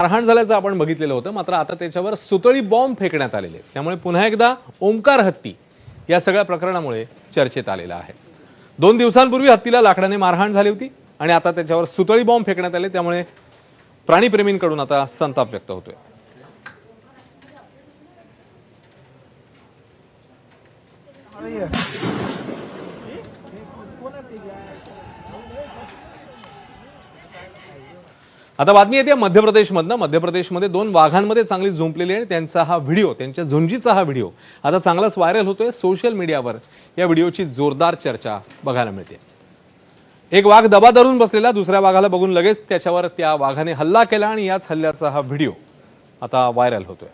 मारहाण झाल्याचं आपण बघितलेलं होतं, मात्र आता त्याच्यावर सुतळी बॉम्ब फेकण्यात आलेले आहेत. त्यामुळे पुन्हा एकदा ओंकार हत्ती या सगळ्या प्रकरणामुळे चर्चेत आलेला आहे. 2 दिवसांपूर्वी हत्तीला लाकडाने मारहाण झाली होती आणि आता त्याच्यावर सुतळी बॉम्ब फेकण्यात आले. त्यामुळे प्राणीप्रेमींकडून आता संताप व्यक्त होतोय. आता बातमी येते मध्य प्रदेशमधनं. मध्य प्रदेशमध्ये 2 वाघांमध्ये चांगली झुंपलेली आहे. त्यांचा हा व्हिडिओ, त्यांच्या झुंजीचा हा व्हिडिओ आता चांगलाच व्हायरल होतोय. सोशल मीडियावर या व्हिडिओची जोरदार चर्चा बघायला मिळते. एक वाघ दबा धरून बसलेला दुसऱ्या वाघाला बघून लगेच त्याच्यावर त्या वाघाने हल्ला केला आणि याच हल्ल्याचा हा व्हिडिओ आता व्हायरल होतोय.